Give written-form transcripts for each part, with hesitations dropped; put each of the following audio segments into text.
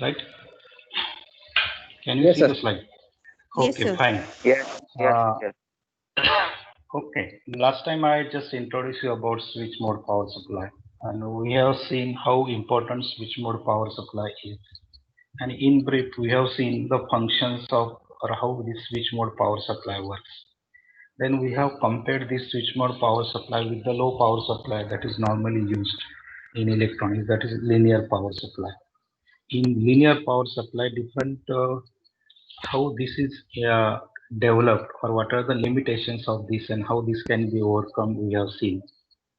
right? Can you Yes, see sir. the slide? Yes, Okay, sir. fine. Yes, yes, Uh, yes. okay, last time I just introduced you about switch mode power supply, and we have seen how important switch mode power supply is. And in brief, we have seen the functions of or how this switch mode power supply works. Then we have compared this switch mode power supply with the low power supply that is normally used in electronics, that is linear power supply. In linear power supply, different how this is developed or what are the limitations of this and how this can be overcome we have seen.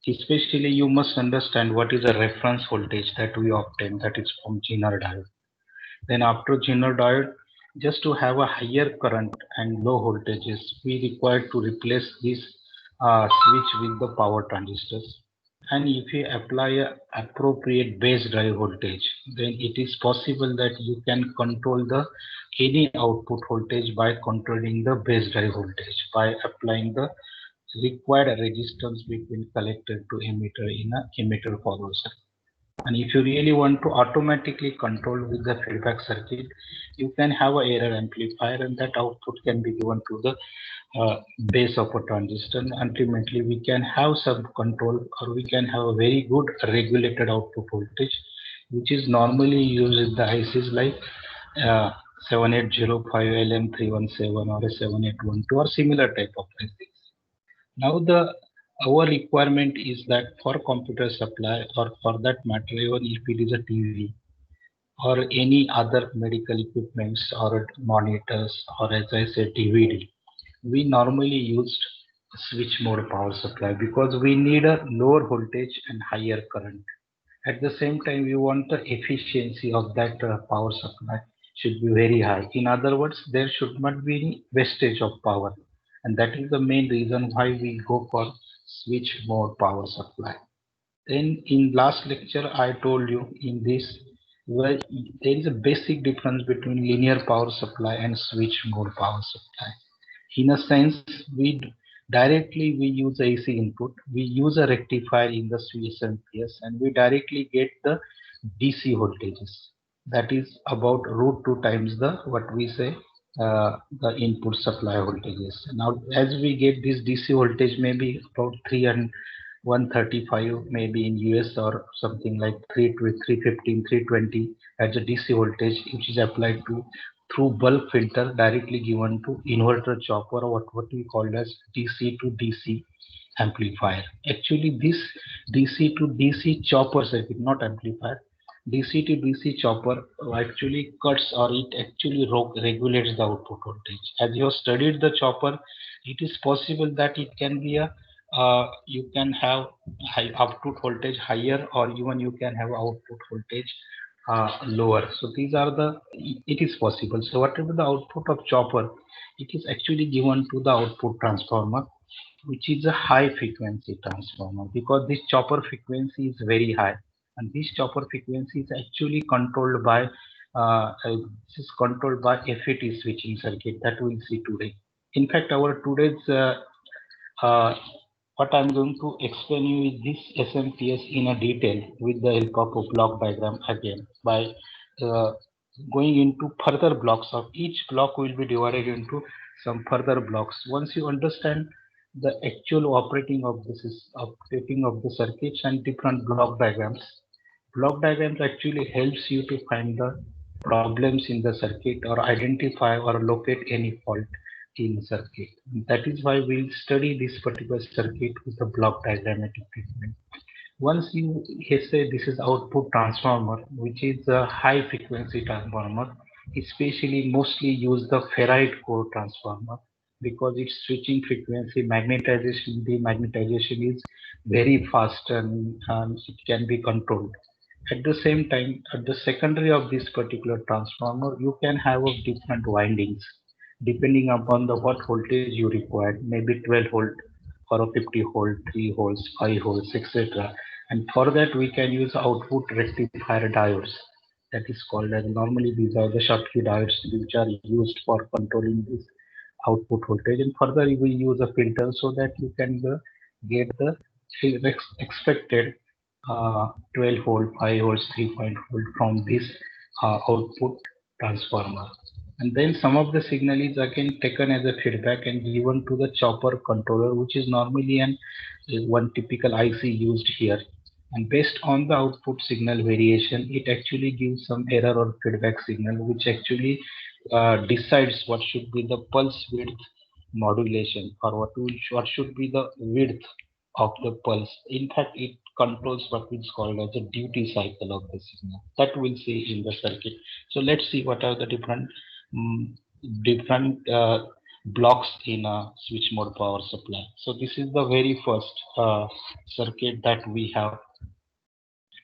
Especially you must understand what is the reference voltage that we obtain, that is from Zener diode. Then after Zener diode, just to have a higher current and low voltages, we require to replace this switch with the power transistors. And if you apply a appropriate base drive voltage, then it is possible that you can control the any output voltage by controlling the base drive voltage by applying the required resistance between collector to emitter in a emitter follower circuit. And if you really want to automatically control with the feedback circuit, you can have a error amplifier and that output can be given to the base of a transistor. And ultimately, we can have some control or we can have a very good regulated output voltage, which is normally used in the ICs like uh, 7805 LM317 or a 7812 or similar type of ICs. Now the our requirement is that for computer supply or for that matter even if it is a TV or any other medical equipments or monitors or as I said DVD, we normally used switch mode power supply because we need a lower voltage and higher current. At the same time, we want the efficiency of that power supply should be very high. In other words, there should not be any wastage of power. And that is the main reason why we go for switch mode power supply. Then in last lecture, I told you in this, well, there is a basic difference between linear power supply and switch mode power supply. In a sense, directly we use AC input, we use a rectifier in the SMPS and we directly get the DC voltages. That is about root 2 times the what we say the input supply voltages. Now, as we get this DC voltage, maybe about 3 and 135 maybe in US or something like 3 to 315, 320 as a DC voltage, which is applied to through bulk filter directly given to inverter chopper or what we call as DC to DC amplifier. Actually, this DC to DC chopper circuit, not amplifier, DC to DC chopper actually cuts or it actually regulates the output voltage. As you have studied the chopper, it is possible that it can be a you can have high output voltage higher or even you can have output voltage lower. So these are the it is possible. So whatever the output of chopper, it is actually given to the output transformer, which is a high frequency transformer because this chopper frequency is very high, and this chopper frequency is actually controlled by this is controlled by FET switching circuit that we'll see today. In fact, our today's uh, what I'm going to explain you is this SMPS in a detail with the help of a block diagram again by uh, going into further blocks of each block will be divided into some further blocks. Once you understand the actual operating of the circuits and different block diagrams actually helps you to find the problems in the circuit or identify or locate any fault in circuit. That is why we'll study this particular circuit with the block diagrammatic treatment. Once you say this is output transformer, which is a high frequency transformer, especially mostly use the ferrite core transformer because its switching frequency, magnetization, demagnetization is very fast and it can be controlled. At the same time, at the secondary of this particular transformer, you can have a different windings depending upon the what voltage you require, maybe 12 volt or a 50 volt, 3 volts, 5 volts, etc. And for that, we can use output rectifier diodes. That is called as normally these are the Schottky diodes which are used for controlling this output voltage. And further, we use a filter so that you can get the expected 12 volt, 5 volts, 3 point volt from this output transformer. And then some of the signal is again taken as a feedback and given to the chopper controller, which is normally an one typical IC used here. And based on the output signal variation, it actually gives some error or feedback signal, which actually decides what should be the pulse width modulation, or what should be the width of the pulse. In fact, it controls what is called as a duty cycle of the signal. That we'll see in the circuit. So let's see what are the um, different blocks in a switch mode power supply. So this is the very first circuit that we have.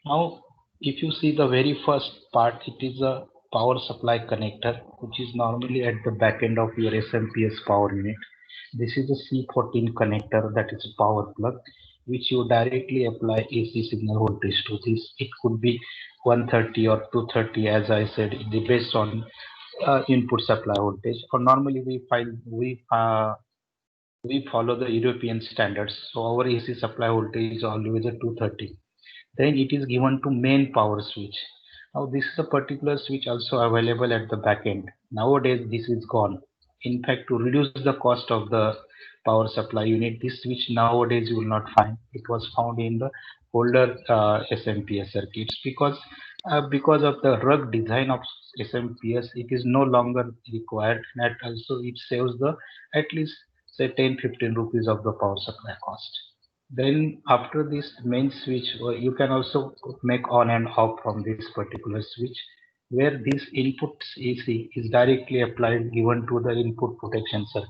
Now, if you see the very first part, it is a power supply connector, which is normally at the back end of your SMPS power unit. This is a C14 connector, that is a power plug, which you directly apply AC signal voltage to this. It could be 130 or 230, as I said, based on input supply voltage. Or normally we follow the European standards, so our AC supply voltage is always a 230. Then it is given to main power switch. Now this is a particular switch also available at the back end. Nowadays this is gone. In fact, to reduce the cost of the power supply unit, this switch nowadays you will not find. It was found in the older SMPS circuits because of the rugged design of SMPS, it is no longer required, and also it saves the at least say 10-15 rupees of the power supply cost. Then after this main switch, you can also make on and off from this particular switch, where this input AC is directly applied given to the input protection circuit.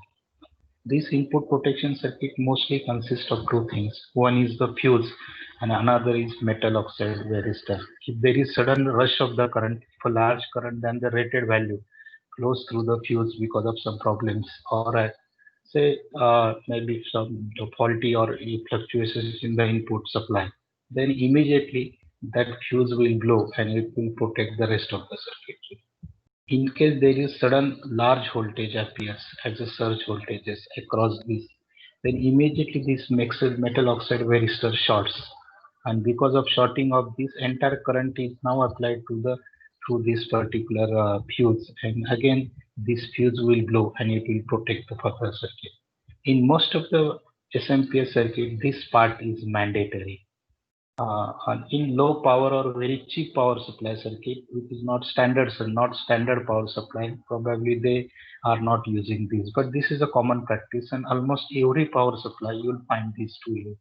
This input protection circuit mostly consists of two things. One is the fuse and another is metal oxide resistor. If there is sudden rush of the current, if a large current than the rated value flows through the fuse because of some problems, or say maybe some faulty or fluctuations in the input supply, then immediately that fuse will blow and it will protect the rest of the circuit. In case there is sudden large voltage appears as a surge voltages across this, then immediately this makes a metal oxide resistor shorts, and because of shorting of this, entire current is now applied to the through this particular fuse, and again this fuse will blow and it will protect the further circuit. In most of the SMPS circuit, this part is mandatory. In low power or very cheap power supply circuit, which is not standard power supply, probably they are not using this. But this is a common practice, and almost every power supply you will find these two.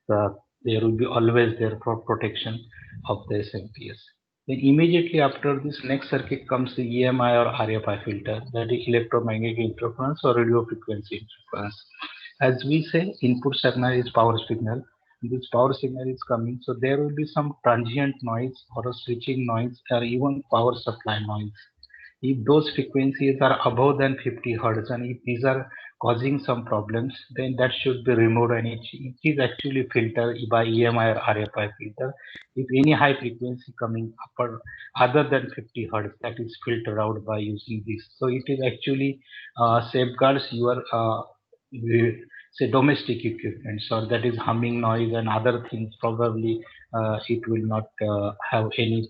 There will be always there for protection of the SMPS. Then immediately after this next circuit comes the EMI or RFI filter, that is electromagnetic interference or radio frequency interference. As we say, input signal is power signal. This power signal is coming, so there will be some transient noise or a switching noise or even power supply noise. If those frequencies are above than 50 hertz and if these are causing some problems, then that should be removed, and it is actually filtered by EMI or RFI filter. If any high frequency coming upper other than 50 hertz, that is filtered out by using this. So it is actually safeguards your say domestic equipment, so that is humming noise and other things. Probably it will not have any.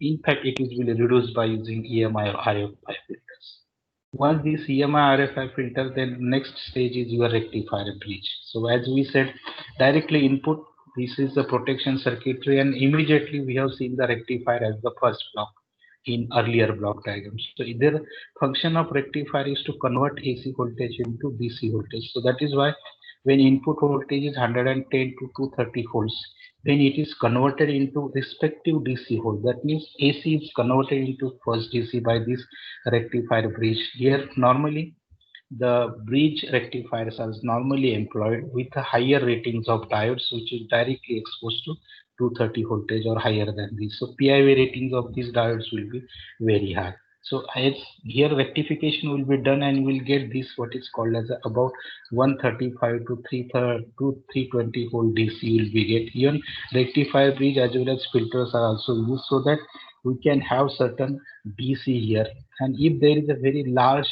In fact, it is really reduced by using EMI or RFI filters. Once this EMI RFI filter, then next stage is your rectifier bridge. So as we said, directly input, this is the protection circuitry, and immediately we have seen the rectifier as the first block in earlier block diagrams. So either function of rectifier is to convert AC voltage into DC voltage. So that is why when input voltage is 110 to 230 volts, then it is converted into respective DC volt. That means AC is converted into first DC by this rectifier bridge. Here normally the bridge rectifiers are normally employed with higher ratings of diodes, which is directly exposed to 230 voltage or higher than this. So PIV ratings of these diodes will be very high. So as here rectification will be done and we'll get this what is called as about 135 to 320 volt DC will be get. Even rectifier bridge as well as filters are also used so that we can have certain DC here. And if there is a very large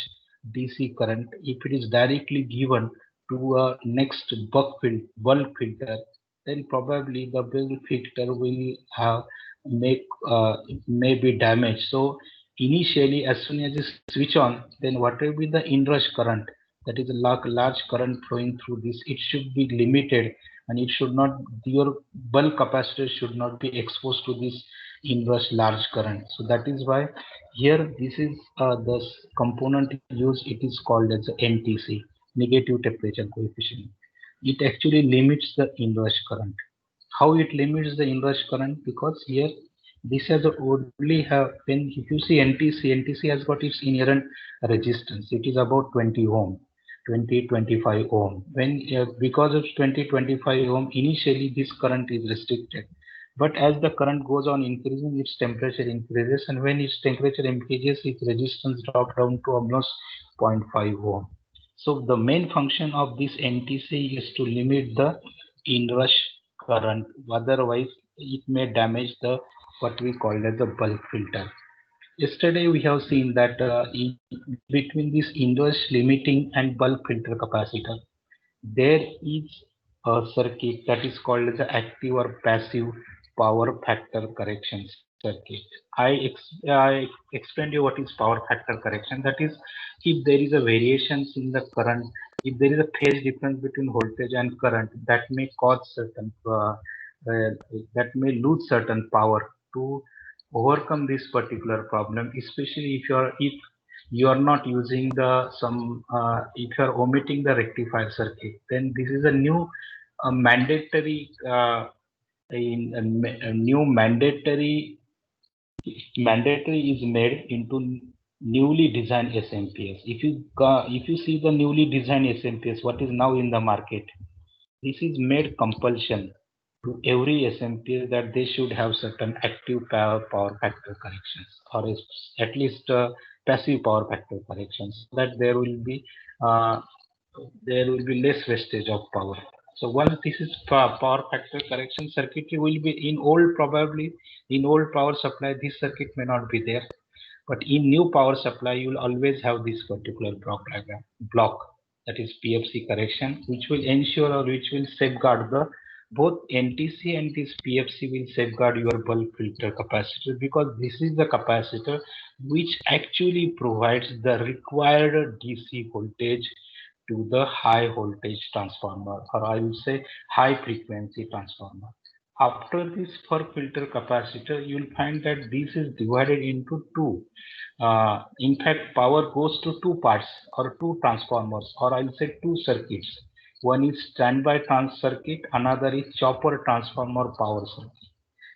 DC current, if it is directly given to a next bulk filter, then probably the bulk filter will have may be damaged. So initially, as soon as you switch on, then whatever be the inrush current, that is a large current flowing through this, it should be limited, and it should not, your bulk capacitor should not be exposed to this inrush large current. So that is why here this is the component used. It is called as NTC, negative temperature coefficient. It actually limits the inrush current. How it limits the inrush current? Because here this has only have, when if you see NTC has got its inherent resistance. It is about 20 ohm, 20-25 ohm. When because of 20-25 ohm, initially this current is restricted. But as the current goes on increasing, its temperature increases, and when its temperature increases, its resistance drops down to almost 0.5 ohm. So the main function of this NTC is to limit the inrush current. Otherwise, it may damage the what we call as the bulk filter. Yesterday, we have seen that between this inrush limiting and bulk filter capacitor, there is a circuit that is called as the active or passive power factor correction circuit. I explained you what is power factor correction. That is, if there is a variations in the current, if there is a phase difference between voltage and current, that may cause certain that may lose certain power. To overcome this particular problem, especially if you are not using the some if you are omitting the rectifier circuit, then this is a new mandatory a new mandatory is made into newly designed SMPS. If you see the newly designed SMPS, what is now in the market, this is made compulsion to every SMPS that they should have certain active power factor corrections, or at least passive power factor corrections, so that uh, there will be less wastage of power. So once this is power factor correction circuitry will be in old, probably in old power supply, this circuit may not be there, but in new power supply, you will always have this particular block, that is PFC correction, which will ensure or which will safeguard the both NTC and this PFC will safeguard your bulk filter capacitor, because this is the capacitor which actually provides the required DC voltage to the high voltage transformer, or I will say high frequency transformer. After this per filter capacitor, you will find that this is divided into two. In fact, power goes to two parts or two transformers, or I'll say two circuits. One is standby circuit, another is chopper transformer power circuit.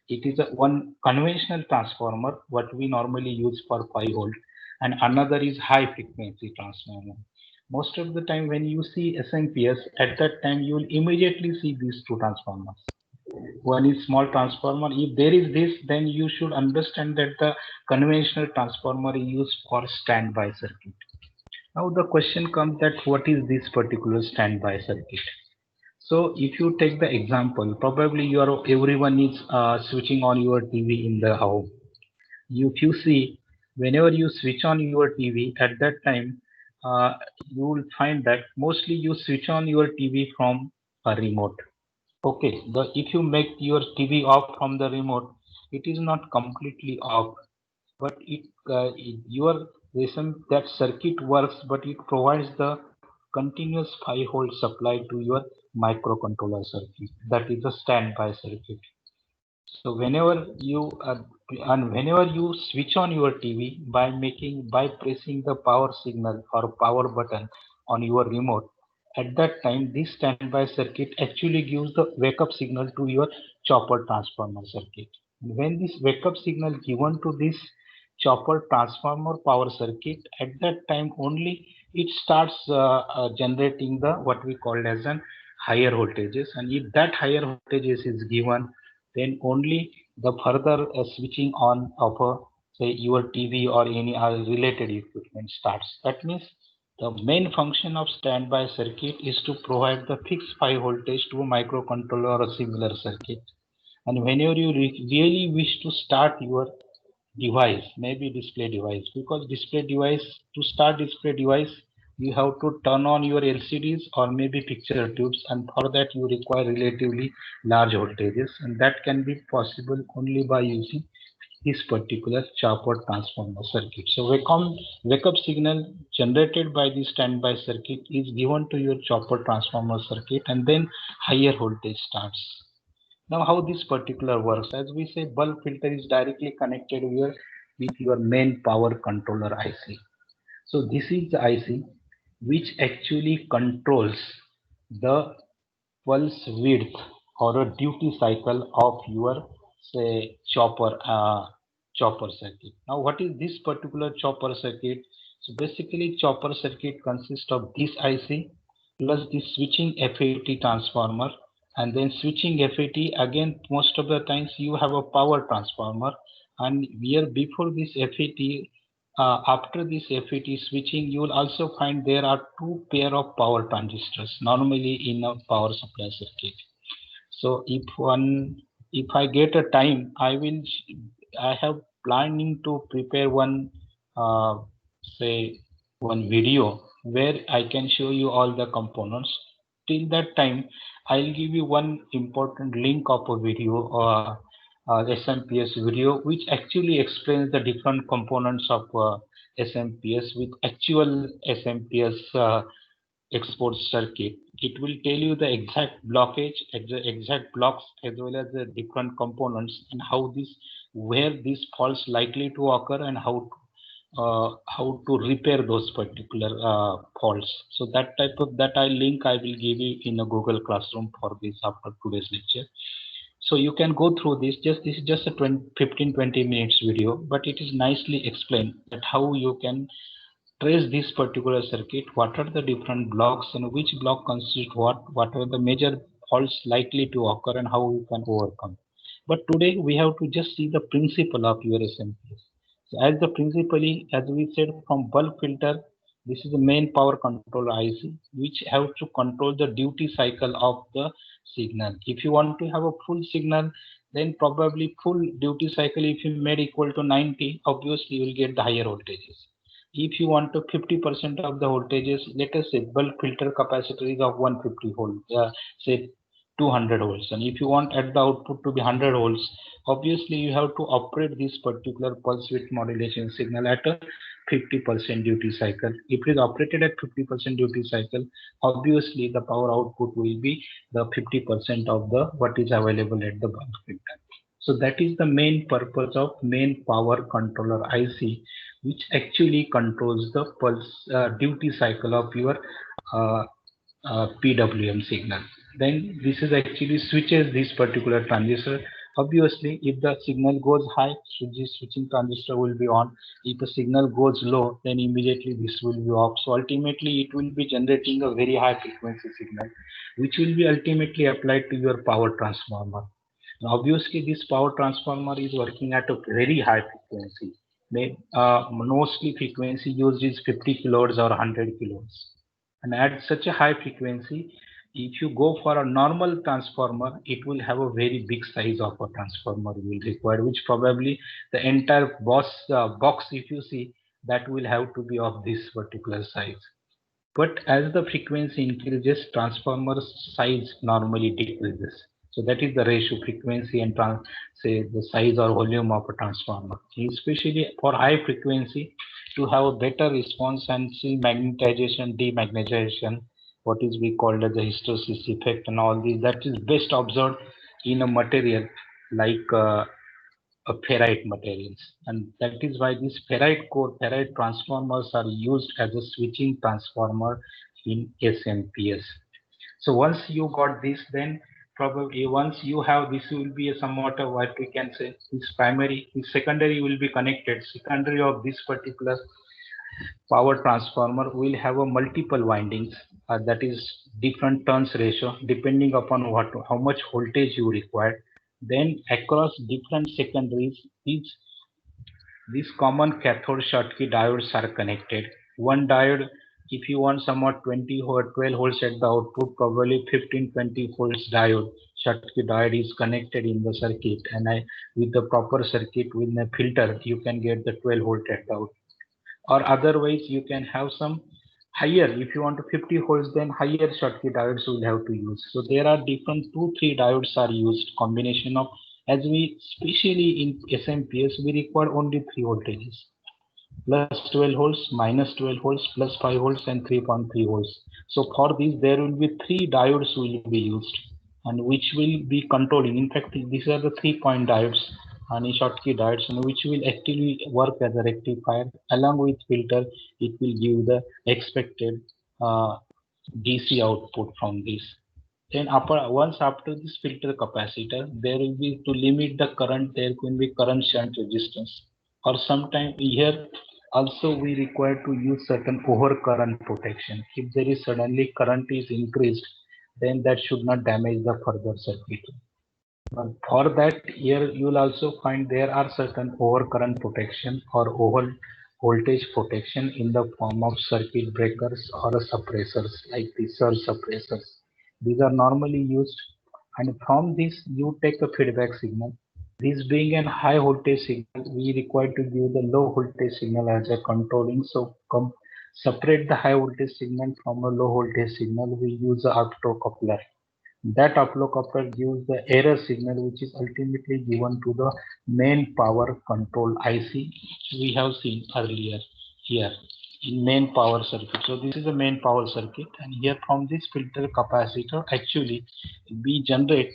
It is a one conventional transformer, what we normally use for 5 volt, and another is high frequency transformer. Most of the time when you see SMPS, at that time you will immediately see these two transformers. One is small transformer. If there is this, then you should understand that the conventional transformer is used for standby circuit. Now the question comes that what is this particular standby circuit? So if you take the example, probably everyone is switching on your TV in the home. If you see, whenever you switch on your TV, at that time, you will find that mostly you switch on your TV from a remote. Okay, if you make your TV off from the remote, it is not completely off, but your reason that circuit works, but it provides the continuous 5 volt supply to your microcontroller circuit. That is a standby circuit. So whenever you switch on your TV by pressing the power signal or power button on your remote, at that time this standby circuit actually gives the wake up signal to your chopper transformer circuit. When this wake up signal given to this chopper transformer power circuit, at that time only it starts generating the what we call as an higher voltages, and if that higher voltages is given, then only the further switching on of say your TV or any other related equipment starts. That means the main function of standby circuit is to provide the fixed 5 voltage to a microcontroller or a similar circuit. And whenever you really wish to start your device, maybe display device, because display device, to start display device, you have to turn on your LCDs or maybe picture tubes, and for that you require relatively large voltages, and that can be possible only by using this particular chopper transformer circuit. So wake up signal generated by the standby circuit is given to your chopper transformer circuit, and then higher voltage starts. Now how this particular works, as we say, bulb filter is directly connected with your main power controller IC. So this is the IC which actually controls the pulse width or a duty cycle of your say chopper circuit. Now what is this particular chopper circuit? So basically chopper circuit consists of this IC plus the switching FAT transformer, and then switching FAT again. Most of the times you have a power transformer, and here before this FAT, after this FET switching, you will also find there are two pair of power transistors normally in a power supply circuit. So if I get a time, I have planning to prepare one, uh, say one video where I can show you all the components. Till that time, I'll give you one important link of a video or SMPS video, which actually explains the different components of SMPS with actual SMPS export circuit. It will tell you the exact blockage, exact blocks, as well as the different components and where this faults likely to occur, and how to repair those particular faults. So that I link I will give you in a Google Classroom for this after today's lecture. So you can go through this. This is just a 15-20 minutes video, but it is nicely explained that how you can trace this particular circuit, what are the different blocks and which block constitute what are the major faults likely to occur and how you can overcome. But today we have to just see the principle of your SMPS. So as the principally, as we said, from bulb filter, this is the main power control IC, which have to control the duty cycle of the signal. If you want to have a full signal, then probably full duty cycle, if you made equal to 90, obviously you will get the higher voltages. If you want to 50% of the voltages, let us say bulb filter capacitor is of 150 volts, say 200 volts, and if you want at the output to be 100 volts, obviously you have to operate this particular pulse width modulation signal at a 50% duty cycle. If it is operated at 50% duty cycle, obviously the power output will be the 50% of the what is available at the bulb filter. So that is the main purpose of main power controller IC, which actually controls the pulse duty cycle of your uh, PWM signal. Then this is actually switches this particular transistor. Obviously, if the signal goes high, so this switching transistor will be on. If the signal goes low, then immediately this will be off. So ultimately, it will be generating a very high frequency signal, which will be ultimately applied to your power transformer. Now, obviously, this power transformer is working at a very high frequency. Mostly frequency used is 50 kilohertz or 100 kilohertz. And at such a high frequency, if you go for a normal transformer, it will have a very big size of a transformer will require, which probably the entire box, if you see, that will have to be of this particular size. But as the frequency increases, transformer size normally decreases. So that is the ratio frequency and say the size or volume of a transformer. Especially for high frequency, to have a better response and see magnetization, demagnetization, what is we called as the hysteresis effect and all these, that is best observed in a material like ferrite materials, and that is why these ferrite transformers are used as a switching transformer in SMPS. So once you got this, then probably once you have this will be a somewhat of what we can say this primary, this secondary will be connected. Secondary of this particular power transformer will have a multiple windings, that is different turns ratio depending upon how much voltage you require. Then across different secondaries, these common cathode Schottky diodes are connected. One diode, if you want somewhat 20 or 12 volts at the output, probably 15-20 volts diode Schottky diode is connected in the circuit, and with the proper circuit with a filter you can get the 12 volt at the output. Or otherwise you can have some higher, if you want to 50 volts, then higher Schottky diodes will have to use. So there are different 2-3 diodes are used, combination of, as we especially in SMPS we require only 3 voltages, plus 12 volts, minus 12 volts, plus 5 volts, and 3.3 volts. So for this, there will be 3 diodes will be used, and which will be controlling. In fact, these are the 3-point diodes and Schottky diodes, and which will actually work as a rectifier. Along with filter, it will give the expected DC output from this. Then once after this filter capacitor, there will be, to limit the current, there can be current shunt resistance. Or sometime here also we require to use certain overcurrent protection. If there is suddenly current is increased, then that should not damage the further circuit. But for that, here you will also find there are certain overcurrent protection or over voltage protection in the form of circuit breakers or suppressors like the surge suppressors. These are normally used, and from this you take a feedback signal. This being an high voltage signal, we require to give the low voltage signal as a controlling. So separate the high voltage signal from a low voltage signal. We use a optocoupler. That coupler gives the error signal, which is ultimately given to the main power control IC we have seen earlier here in main power circuit. So this is the main power circuit, and here from this filter capacitor actually we generate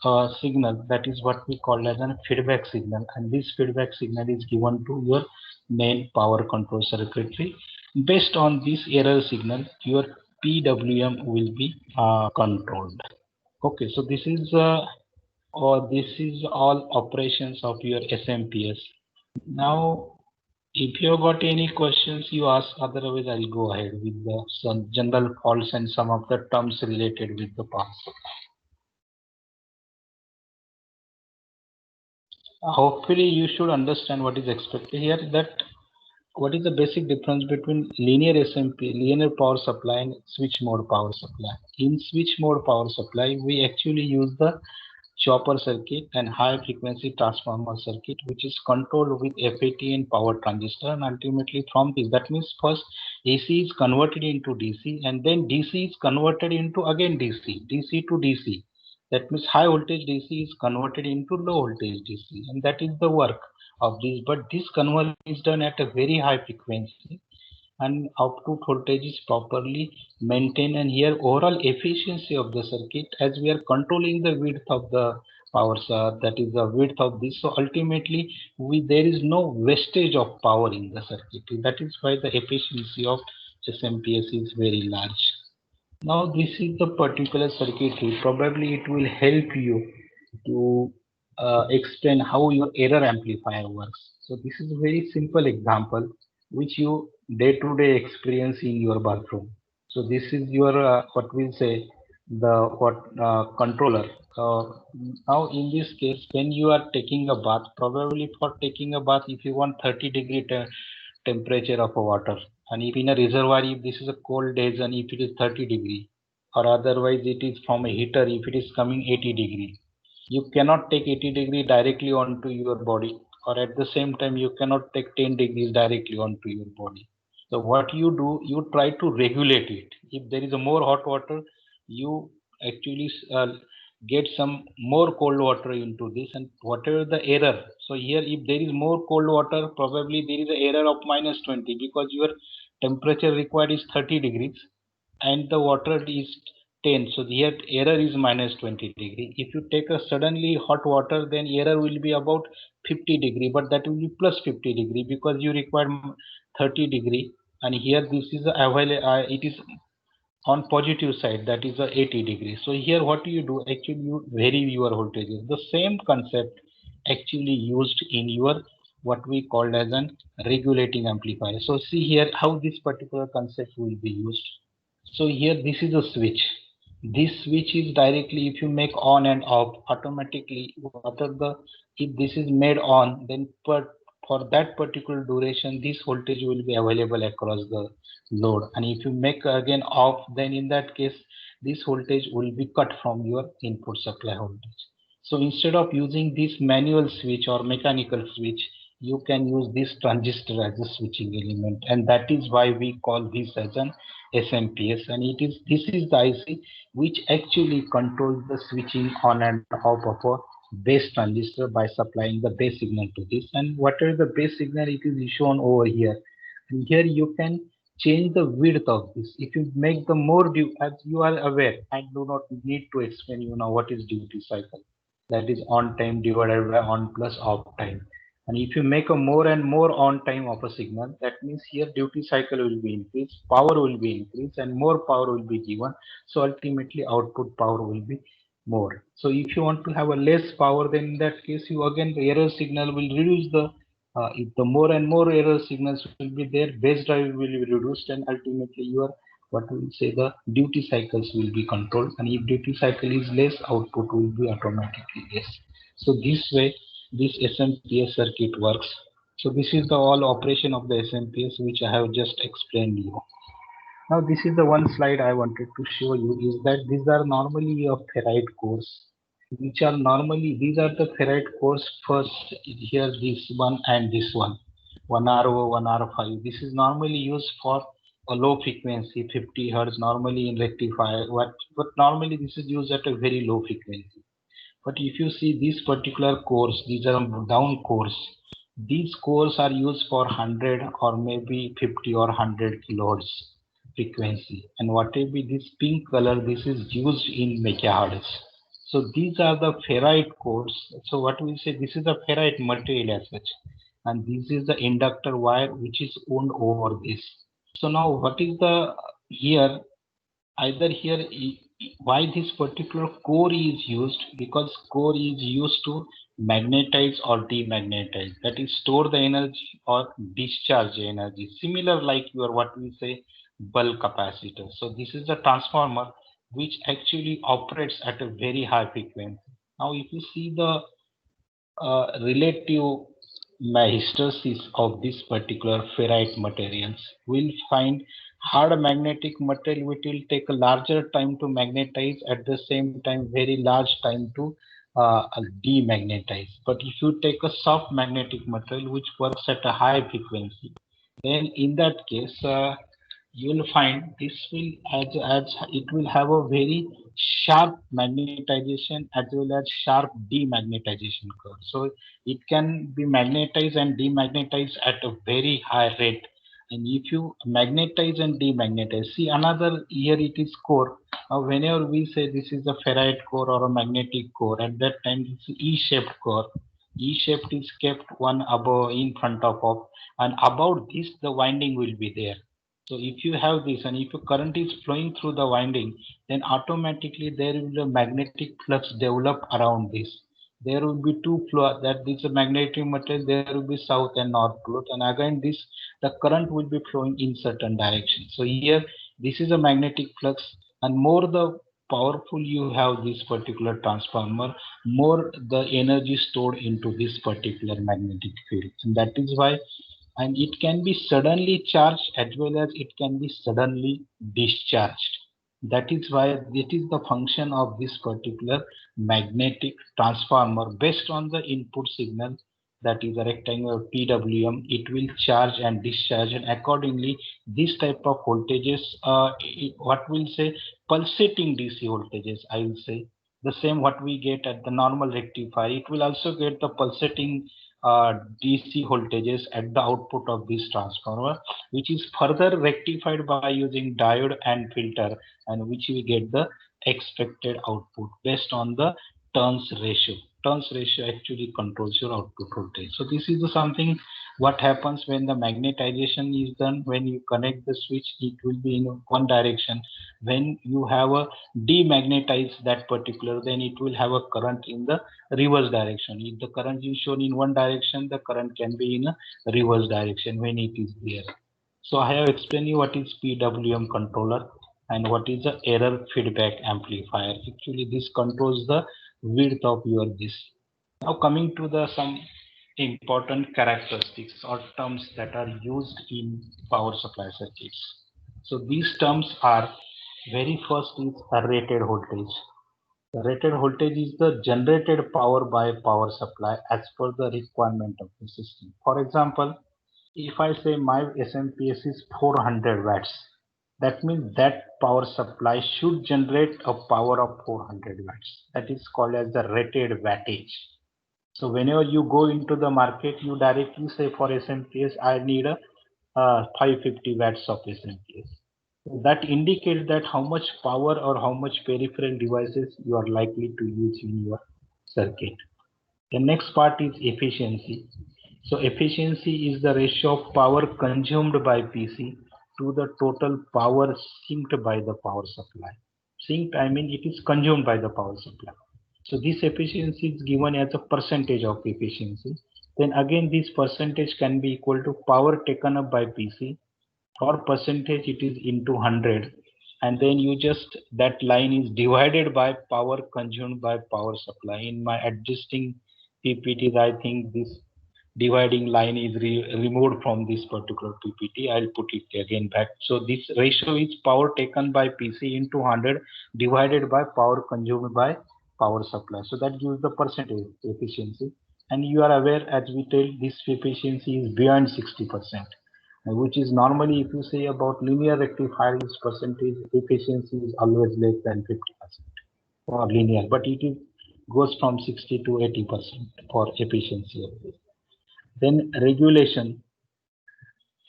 a signal that is what we call as a feedback signal, and this feedback signal is given to your main power control circuitry. Based on this error signal, your PWM will be controlled. Okay, so this is all operations of your SMPS. Now, if you have got any questions, you ask. Otherwise, I'll go ahead with the some general faults and some of the terms related with the past. Hopefully, you should understand what is expected here. That what is the basic difference between linear SMP, linear power supply, and switch mode power supply? In switch mode power supply, we actually use the chopper circuit and high frequency transformer circuit, which is controlled with FET and power transistor, and ultimately from this, that means first AC is converted into DC, and then DC is converted into again DC to DC. That means high voltage DC is converted into low voltage DC, and that is the work of this. But this conversion is done at a very high frequency, and output voltage is properly maintained, and here overall efficiency of the circuit, as we are controlling the width of the power, that is the width of this, so ultimately there is no wastage of power in the circuit. That is why the efficiency of SMPS is very large. Now this is the particular circuitry. Probably it will help you to explain how your error amplifier works. So this is a very simple example which you day-to-day experience in your bathroom. So this is your what we'll say the controller. Now in this case, when you are taking a bath, probably for taking a bath, if you want 30-degree temperature of a water, and if in a reservoir, if this is a cold days and if it is 30-degree, or otherwise it is from a heater if it is coming 80-degree, you cannot take 80-degree directly onto your body, or at the same time you cannot take 10 degrees directly onto your body. So what you do, you try to regulate it. If there is a more hot water, you actually get some more cold water into this, and whatever the error. So here if there is more cold water, probably there is an error of minus 20, because your temperature required is 30 degrees and the water is 10. So here error is minus 20-degree. If you take a suddenly hot water, then error will be about 50-degree, but that will be plus 50-degree because you require 30-degree, and here this is available. It is on positive side, that is a 80-degree. So here what you do, actually you vary your voltages. The same concept actually used in your what we called as an regulating amplifier. So see here how this particular concept will be used. So here this is a switch. This switch is directly, if you make on and off, automatically whatever the, if this is made on, then for that particular duration this voltage will be available across the load, and if you make again off, then in that case this voltage will be cut from your input supply voltage. So instead of using this manual switch or mechanical switch, you can use this transistor as a switching element, and that is why we call this as an SMPS. And this is the IC which actually controls the switching on and off of a base transistor by supplying the base signal to this. And whatever the base signal, it is shown over here. And here you can change the width of this. If you make the more due, as you are aware, I do not need to explain you now what is duty cycle. That is on time divided by on plus off time. And if you make a more and more on time of a signal, that means here duty cycle will be increased, power will be increased, and more power will be given. So ultimately output power will be more. So if you want to have a less power, then in that case, you again the error signal will reduce the if the more and more error signals will be there, base drive will be reduced, and ultimately your what we say the duty cycles will be controlled. And if duty cycle is less, output will be automatically less. So this way, this SMPS circuit works. So this is the all operation of the SMPS which I have just explained you. Now this is the one slide I wanted to show you is that these are normally a ferrite cores, which are normally these are the ferrite cores first. Here this one and this one R0, one R5. This is normally used for a low frequency 50 hertz normally in rectifier. But normally this is used at a very low frequency. But if you see these particular cores, these are down cores. These cores are used for 100 or maybe 50 or 100 kilohertz frequency. And whatever be this pink color, this is used in megahertz. So these are the ferrite cores. So what we say, this is the ferrite material as such. And this is the inductor wire which is wound over this. So now what is the here either here why this particular core is used, because core is used to magnetize or demagnetize, that is store the energy or discharge energy, similar like your what we say bulk capacitor. So this is the transformer which actually operates at a very high frequency. Now if you see the relative hysteresis of this particular ferrite materials, will find hard magnetic material which will take a larger time to magnetize, at the same time very large time to demagnetize. But if you take a soft magnetic material which works at a high frequency, then in that case you will find this will as it will have a very sharp magnetization as well as sharp demagnetization curve. So it can be magnetized and demagnetized at a very high rate. And if you magnetize and demagnetize, see another here it is core. Now whenever we say this is a ferrite core or a magnetic core, at that time it's E-shaped core. E-shaped is kept one above in front of, and about this the winding will be there. So if you have this and if your current is flowing through the winding, then automatically there will be a magnetic flux develop around this. There will be two flow that this is a magnetic material, there will be south and north flow, and again this the current will be flowing in certain direction. So here this is a magnetic flux, and more the powerful you have this particular transformer, more the energy stored into this particular magnetic field. And that is why, and it can be suddenly charged as well as it can be suddenly discharged. That is why it is the function of this particular magnetic transformer based on the input signal, that is a rectangular PWM. It will charge and discharge, and accordingly this type of voltages what will say pulsating DC voltages, I will say the same what we get at the normal rectifier, it will also get the pulsating DC voltages at the output of this transformer, which is further rectified by using diode and filter, and which we get the expected output based on the turns ratio. Turns ratio actually controls your output voltage. So this is the something what happens when the magnetization is done. When you connect the switch, it will be in one direction. When you have a demagnetize that particular, then it will have a current in the reverse direction. If the current is shown in one direction, the current can be in a reverse direction when it is there. So I have explained you what is PWM controller and what is the error feedback amplifier. Actually, this controls the width of your this. Now coming to the some important characteristics or terms that are used in power supply circuits. So these terms are, very first is a rated voltage. The rated voltage is the generated power by power supply as per the requirement of the system. For example, if I say my SMPS is 400 watts, that means that power supply should generate a power of 400 watts. That is called as the rated wattage. So whenever you go into the market, you directly say for SMPS, I need a 550 watts of SMPS. That indicates that how much power or how much peripheral devices you are likely to use in your circuit. The next part is efficiency. So efficiency is the ratio of power consumed by PC to the total power synced by the power supply. Synced, I mean it is consumed by the power supply. So this efficiency is given as a percentage of efficiency. Then again this percentage can be equal to power taken up by PC, or percentage it is into 100, and then you just that line is divided by power consumed by power supply. In my adjusting PPTs, I think this dividing line is removed from this particular PPT. I'll put it again back. So this ratio is power taken by PC into 100 divided by power consumed by power supply. So that gives the percentage efficiency. And you are aware, as we tell, this efficiency is beyond 60%, which is normally, if you say about linear rectifiers percentage, efficiency is always less than 50% for linear, but it is, goes from 60 to 80% for efficiency of this. Then regulation.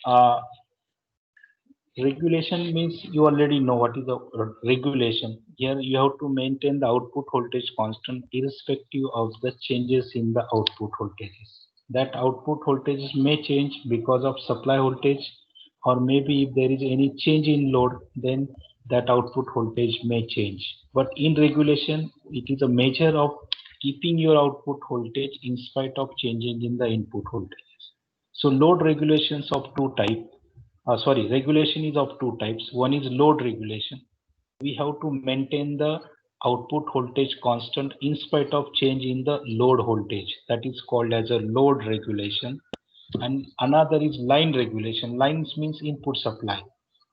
Uh, Regulation means you already know what is the regulation. Here you have to maintain the output voltage constant irrespective of the changes in the output voltages. That output voltage may change because of supply voltage, or maybe if there is any change in load, then that output voltage may change. But in regulation, it is a measure of keeping your output voltage in spite of changing in the input voltages. So load regulations of two types. Regulation is of two types. One is load regulation. We have to maintain the output voltage constant in spite of change in the load voltage. That is called as a load regulation. And another is line regulation. Lines means input supply.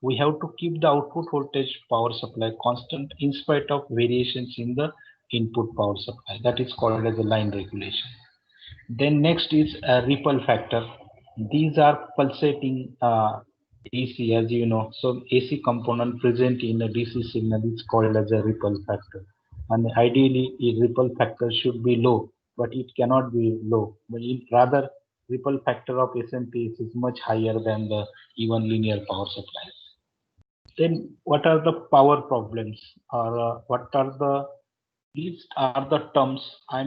We have to keep the output voltage power supply constant in spite of variations in the input power supply. That is called as a line regulation. Then next is a ripple factor. These are pulsating DC, as you know. So AC component present in a DC signal is called as a ripple factor. And ideally, a ripple factor should be low, but it cannot be low. But rather, ripple factor of SMPS is much higher than the even linear power supplies. Then what are the power problems, or what are the, these are the terms I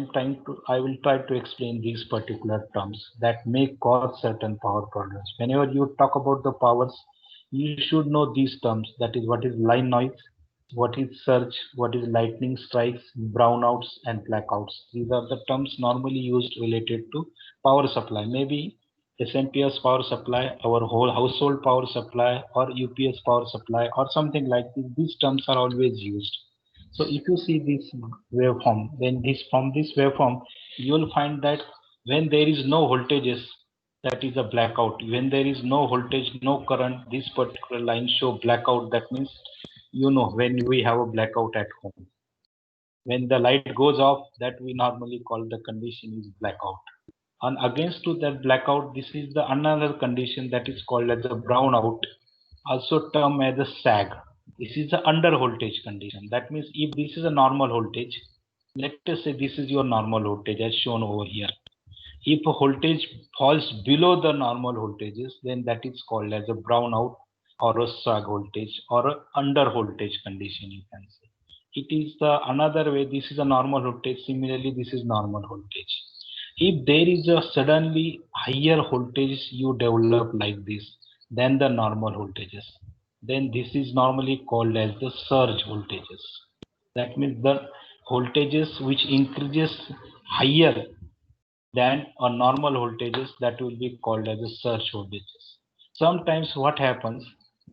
will try to explain these particular terms that may cause certain power problems. Whenever you talk about the powers, you should know these terms. That is, what is line noise, what is surge, what is lightning strikes, brownouts and blackouts. These are the terms normally used related to power supply. Maybe SMPS power supply, our whole household power supply, or UPS power supply, or something like this. These terms are always used. So if you see this waveform, then this from this waveform, you will find that when there is no voltages, that is a blackout. When there is no voltage, no current, this particular line show blackout. That means, you know, when we have a blackout at home, when the light goes off, that we normally call the condition is blackout. And against to that blackout, this is the another condition that is called as a brownout, also termed as a sag. This is the under voltage condition. That means if this is a normal voltage, let us say this is your normal voltage as shown over here. If a voltage falls below the normal voltages, then that is called as a brownout or a sag voltage or a under voltage condition, you can say. It is the another way. This is a normal voltage. Similarly, this is normal voltage. If there is a suddenly higher voltage you develop like this than the normal voltages, then this is normally called as the surge voltages. That means the voltages which increases higher than a normal voltages, that will be called as a surge voltages. Sometimes what happens,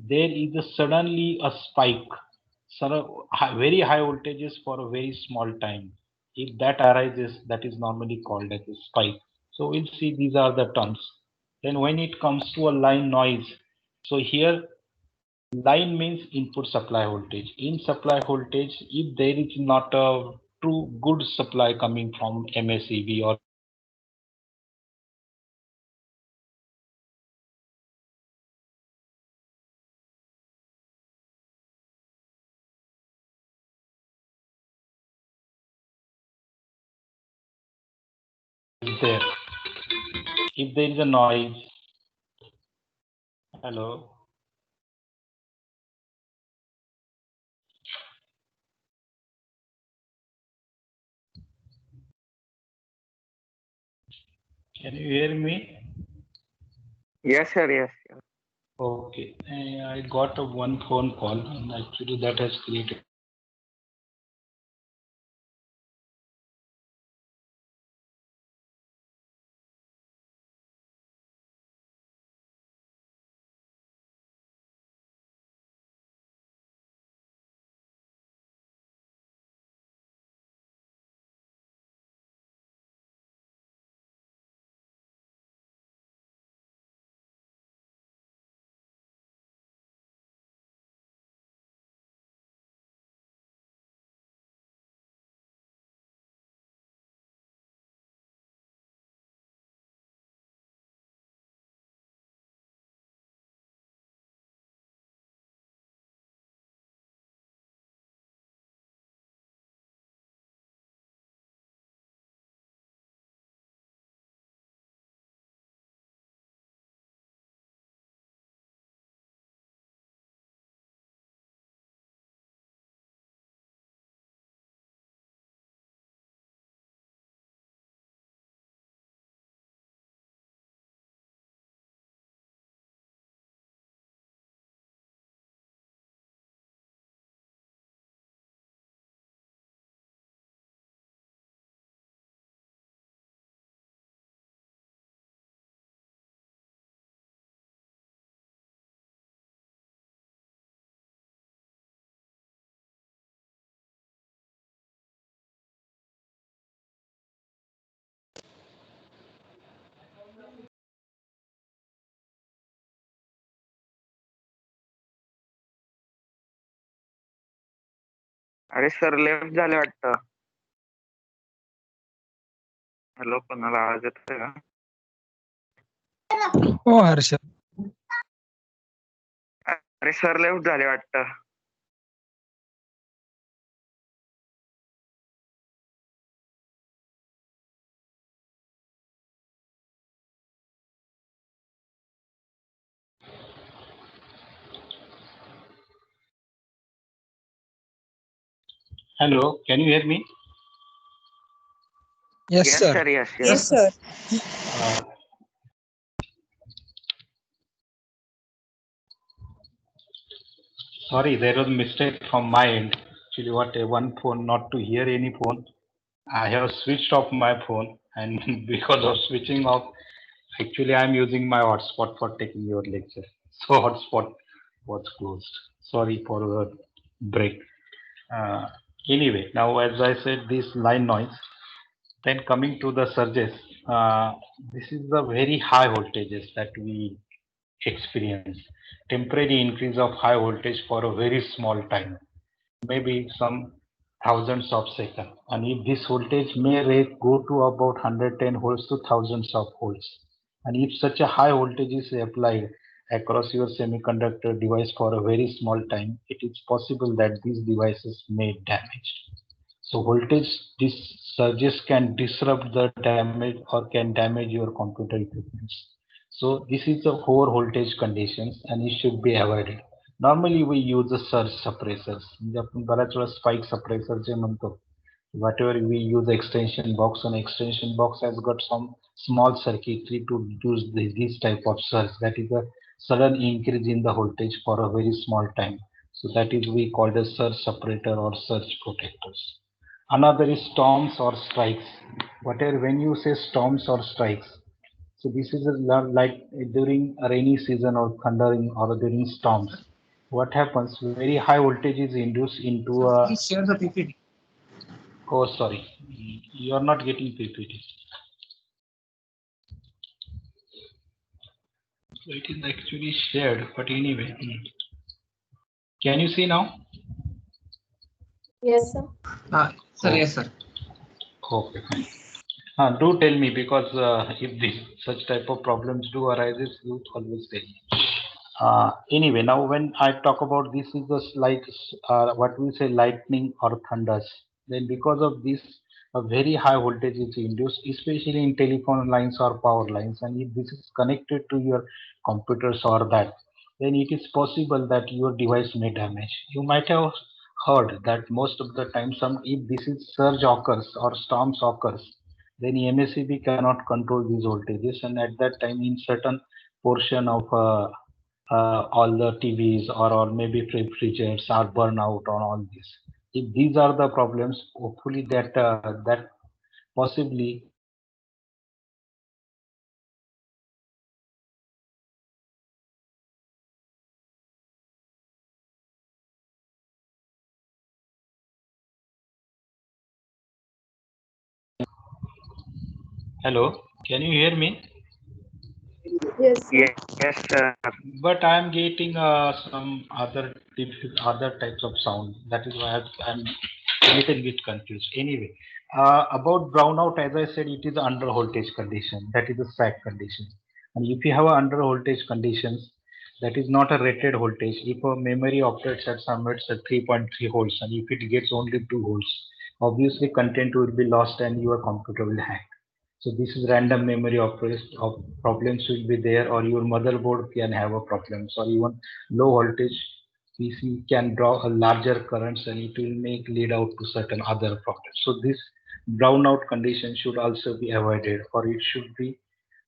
there is a suddenly a spike, very high voltages for a very small time. If that arises, that is normally called as a spike. So we'll see these are the terms. Then when it comes to a line noise, so here Line means input supply voltage. In supply voltage, if there is not a true good supply coming from MACV or is there, if there is a noise, hello, can you hear me? Yes, sir. Yes. Yes. Okay, I got a one phone call, and actually that has created. अरे sir left झाले वाटतं. Hello, कोणाला आवाज येतोय का? हो हर्षद. अरे sir left झाले वाटतं. Hello, can you hear me? Yes, Yes, sir. sir. Yes. Yes, Yes. sir. Sorry, there was a mistake from my end. Actually, what one phone not to hear any phone. I have switched off my phone, and because of switching off, actually I'm using my hotspot for taking your lecture. So hotspot was closed. Sorry for the break. Uh, anyway, now as I said, this line noise. Then coming to the surges, this is the very high voltages that we experience. Temporary increase of high voltage for a very small time, maybe some thousands of seconds. And if this voltage may rate go to about 110 volts to thousands of volts. And if such a high voltage is applied across your semiconductor device for a very small time, it is possible that these devices may damage. So voltage these surges can disrupt the damage or can damage your computer equipment. So this is the over voltage conditions and it should be avoided. Normally we use the surge suppressors. म्हणजे आपण बऱ्याच वेळा spike suppressor जे म्हणतो. Whatever we use extension box, and extension box has got some small circuitry to use this type of surge. That is a sudden increase in the voltage for a very small time. So that is we call the surge separator or surge protectors. Another is storms or strikes. Whatever when you say storms or strikes, so this is like during a rainy season or thundering or during storms. What happens? Very high voltage is induced into a. Please share the PPT. Oh, sorry, you are not getting PPT. So it is actually shared, but anyway. Can you see now? Yes, sir. Sir, Oh, yes, sir. okay, fine. Do tell me because if this such type of problems do arises, you always tell me. Anyway, now when I talk about this is just like what we say lightning or thunders. Then because of this, a very high voltage is induced, especially in telephone lines or power lines, and if this is connected to your computers or that, then it is possible that your device may damage. You might have heard that most of the time, some if this is surge occurs or storms occurs, then MACB cannot control these voltages, and at that time, in certain portion of all the TVs or maybe refrigerators are burn out on all this. If these are the problems, hopefully that possibly hello, can you hear me? Yes, sir. Yes, sir. But I am getting some other types of sound. That is why I'm a little bit confused. Anyway, about brownout, as I said, it is under voltage condition. That is a SAC condition. And if you have a under voltage conditions, that is not a rated voltage. If a memory operates at somewhere at 3.3 volts, and if it gets only 2 volts, obviously content will be lost and your computer will hang. So this is random memory of problems will be there, or your motherboard can have a problems, or even low voltage PC can draw a larger currents and it will make lead out to certain other problems. So this brownout condition should also be avoided, or it should be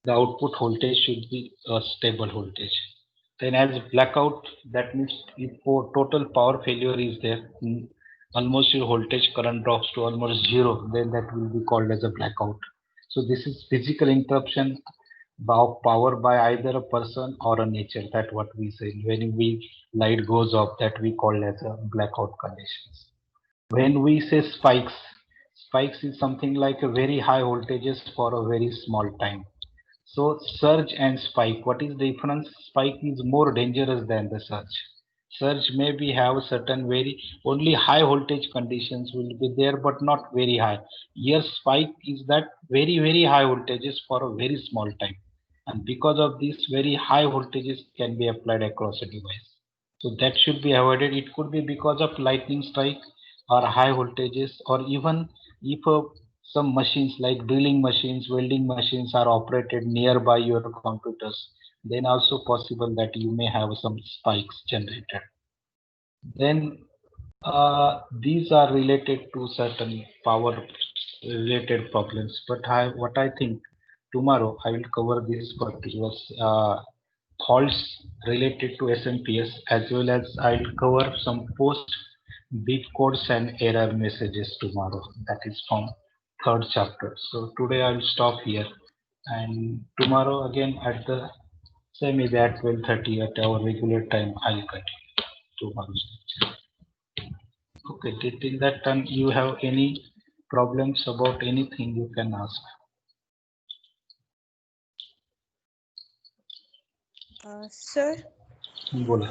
the output voltage should be a stable voltage. Then as blackout, that means if total power failure is there, almost your voltage current drops to almost zero, then that will be called as a blackout. So this is physical interruption of power by either a person or a nature. That what we say when we light goes off, that we call as a blackout conditions. When we say spikes, spikes is something like a very high voltages for a very small time. So surge and spike, what is the difference? Spike is more dangerous than the surge. Surge maybe have certain very only high voltage conditions will be there, but not very high. Here spike is that very high voltages for a very small time, and because of this very high voltages can be applied across a device. So that should be avoided. It could be because of lightning strike or high voltages, or even if some machines like drilling machines, welding machines are operated nearby your computers, then also possible that you may have some spikes generated. Then these are related to certain power related problems. But what I think tomorrow I will cover this particular faults related to SMPS, as well as I'll cover some post bit codes and error messages tomorrow. That is from third chapter. So today I'll stop here, and tomorrow again at the same maybe at 12:30 at our regular time I'll continue tomorrow's lecture. Okay, till that time you have any problems about anything you can ask. Sir, बोला.